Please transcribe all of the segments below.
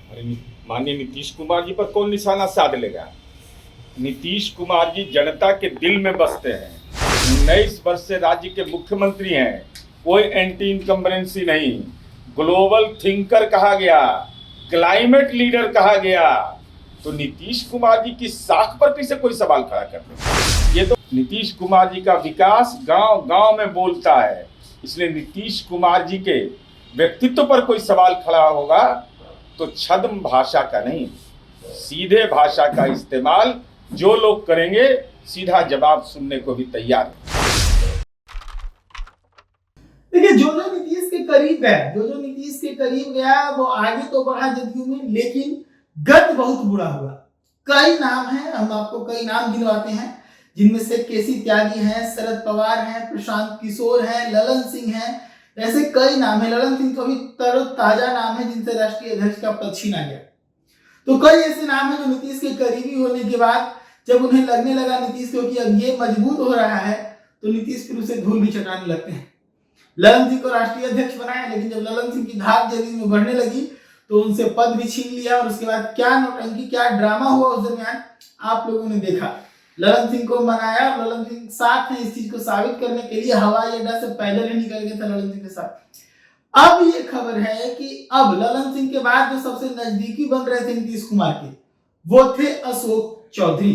अरे माननीय नीतीश कुमार जी पर कौन निशाना साध लेगा। नीतीश कुमार जी जनता के दिल में बसते हैं। 19 वर्ष से राज्य के मुख्यमंत्री हैं। कोई एंटी इनकम्बरेंसी नहीं, ग्लोबल थिंकर कहा गया, क्लाइमेट लीडर कहा गया। तो नीतीश कुमार जी की साख पर कैसे कोई सवाल खड़ा कर दे। ये तो नीतीश कुमार जी का विकास गांव गांव में बोलता है। इसलिए नीतीश कुमार जी के व्यक्तित्व पर कोई सवाल खड़ा होगा तो छद्म भाषा का नहीं, सीधे भाषा का इस्तेमाल जो लोग करेंगे सीधा जवाब सुनने को भी तैयार है। देखिए, जो नीतीश के करीब है, जो नीतीश के करीब गया वो आगे तो बढ़ा जदयू में, लेकिन गत बहुत बुरा हुआ। कई नाम हैं, हम आपको कई नाम गिनवाते हैं, जिनमें से केसी त्यागी हैं, शरद पवार हैं, प्रशांत किशोर हैं, ललन सिंह हैं, ऐसे कई नाम है। ललन सिंह तो अभी ताजा नाम है जिनसे राष्ट्रीय अध्यक्ष का पद छीना गया। तो कई ऐसे नाम है जो नीतीश के करीबी होने के बाद जब उन्हें लगने लगा नीतीश को कि अब ये मजबूत हो रहा है, तो नीतीश फिर उसे धूल भी चटाने लगते हैं। ललन सिंह को राष्ट्रीय अध्यक्ष बनाया, लेकिन जब ललन सिंह की धाक जदयू में बढ़ने लगी तो उनसे पद भी छीन लिया। और उसके बाद क्या नौटंकी, क्या ड्रामा हुआ उस दरमियान आप लोगों ने देखा। ललन सिंह को मनाया, ललन सिंह साथ में इस चीज को साबित करने के लिए हवाई अड्डा से पैदल ही निकल गया था ललन सिंह के साथ। अब ये खबर है कि अब ललन सिंह के बाद जो सबसे नजदीकी बन रहे थे नीतीश कुमार के, वो थे अशोक चौधरी।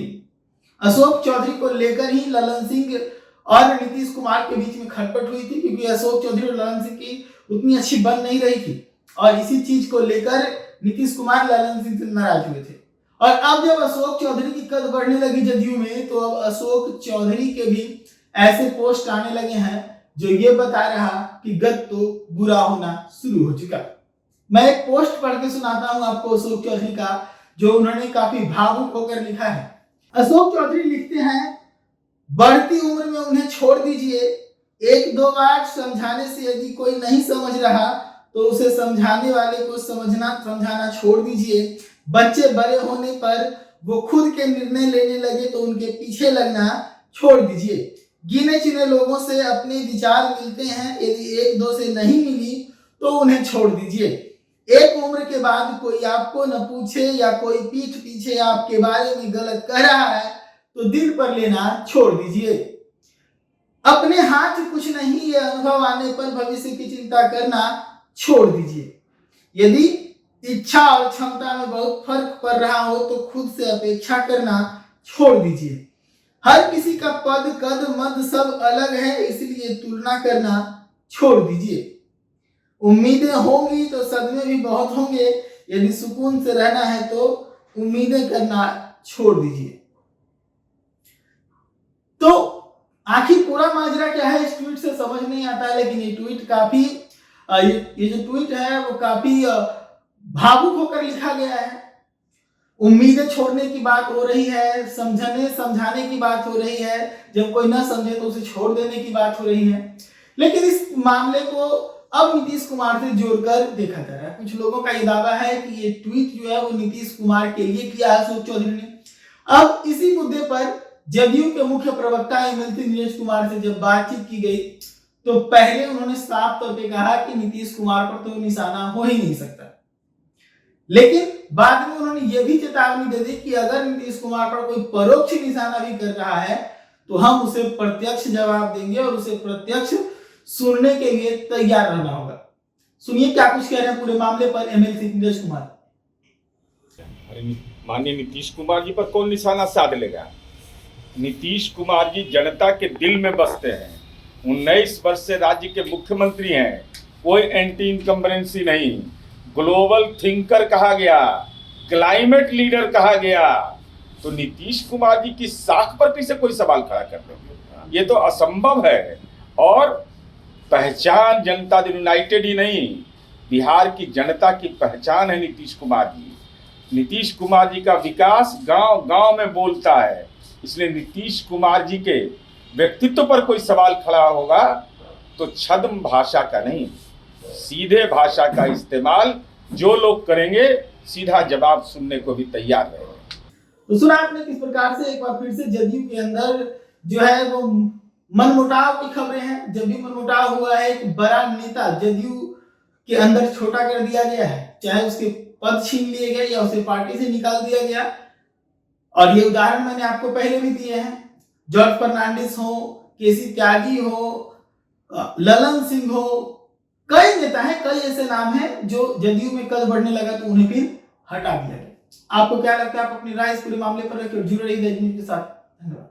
अशोक चौधरी को लेकर ही ललन सिंह और नीतीश कुमार के बीच में खटपट हुई थी, क्योंकि अशोक चौधरी और ललन सिंह की उतनी अच्छी बन नहीं रही थी। और इसी चीज को लेकर नीतीश कुमार ललन सिंह से नाराज हुए थे। और अब जब अशोक चौधरी की कद बढ़ने लगी जदयू में, तो अब अशोक चौधरी के भी ऐसे पोस्ट आने लगे हैं जो ये बता रहा कि गद तो बुरा होना शुरू हो चुका। मैं एक पोस्ट पढ़ के सुनाता हूं आपको अशोक चौधरी का, जो उन्होंने काफी भावुक होकर लिखा है। अशोक चौधरी लिखते हैं, बढ़ती उम्र में उन्हें छोड़ दीजिए। एक दो बार समझाने से यदि कोई नहीं समझ रहा तो उसे समझाने वाले को समझाना छोड़ दीजिए। बच्चे बड़े होने पर वो खुद के निर्णय लेने लगे तो उनके पीछे लगना छोड़ दीजिए। गिने चुने लोगों से अपने विचार मिलते हैं, यदि एक दो से नहीं मिली तो उन्हें छोड़ दीजिए। एक उम्र के बाद कोई आपको न पूछे या कोई पीठ पीछे आपके बारे में गलत कह रहा है तो दिल पर लेना छोड़ दीजिए। अपने हाथ कुछ नहीं, ये अनुभव आने पर भविष्य की चिंता करना छोड़ दीजिए। यदि इच्छा और क्षमता में बहुत फर्क पड़ रहा हो तो खुद से अपेक्षा करना छोड़ दीजिए। हर किसी का पद, कद, मद सब अलग है, इसलिए तुलना करना छोड़ दीजिए। उम्मीदें होंगी तो सदमे भी बहुत होंगे, यदि सुकून से रहना है तो उम्मीदें करना छोड़ दीजिए। तो आखिर पूरा माजरा क्या है इस ट्वीट से समझ नहीं आता है, लेकिन ये ट्वीट काफी ये जो ट्वीट है वो काफी भावुक होकर लिखा गया है। उम्मीदें छोड़ने की बात हो रही है, समझाने की बात हो रही है, जब कोई ना समझे तो उसे छोड़ देने की बात हो रही है। लेकिन इस मामले को अब नीतीश कुमार से जोड़कर देखा जा रहा है। कुछ लोगों का ये दावा है कि ये ट्वीट जो है वो नीतीश कुमार के लिए किया है अशोक चौधरी ने। अब इसी मुद्दे पर जदयू के मुख्य प्रवक्ता एमएलसी नीरज कुमार से जब बातचीत की गई तो पहले उन्होंने साफ तौर पे कहा कि नीतीश कुमार पर तो निशाना हो ही नहीं सकता, लेकिन बाद में उन्होंने ये भी चेतावनी दे दी कि अगर नीतीश कुमार पर कोई परोक्ष निशाना भी कर रहा है तो हम उसे प्रत्यक्ष जवाब देंगे और उसे प्रत्यक्ष सुनने के लिए तैयार रहना होगा। सुनिए क्या कुछ कह रहे हैं पूरे मामले पर एमएलसी नीरज कुमार। अरे माननीय नीतीश कुमार जी पर कौन निशाना साध लेगा। नीतीश कुमार जी जनता के दिल में बसते हैं। 19 वर्ष से राज्य के मुख्यमंत्री हैं। कोई एंटी इनकम्बरेंसी नहीं, ग्लोबल थिंकर कहा गया, क्लाइमेट लीडर कहा गया। तो नीतीश कुमार जी की साख पर कैसे कोई सवाल खड़ा कर देंगे, ये तो असंभव है। और पहचान जनता दल यूनाइटेड ही नहीं, बिहार की जनता की पहचान है नीतीश कुमार जी। नीतीश कुमार जी का विकास गांव गांव में बोलता है। इसलिए नीतीश कुमार जी के व्यक्तित्व पर कोई सवाल खड़ा होगा तो छद्म भाषा का नहीं, सीधे भाषा का इस्तेमाल जो लोग करेंगे सीधा जवाब सुनने को भी तैयार रहेंगे। तो सुना आपने किस प्रकार से एक बार फिर से जदयू के अंदर जो है वो मनमुटाव की खबरें हैं। जब भी मनमुटाव हुआ है, एक बड़ा नेता जदयू के अंदर छोटा कर दिया गया है, चाहे उसके पद छीन लिए गए या उसे पार्टी से निकाल दिया गया। और ये उदाहरण मैंने आपको पहले भी दिए हैं, जॉर्ज फर्नांडिस हो, केसी त्यागी हो, ललन सिंह हो, कई नेता हैं, कई ऐसे नाम हैं जो जदयू में कद बढ़ने लगा तो उन्हें फिर हटा दिया गया। आपको क्या लगता है? आप अपनी राय इस पूरे मामले पर रखिए, जुड़े रहिए दैनिक न्यूज़ के साथ। धन्यवाद।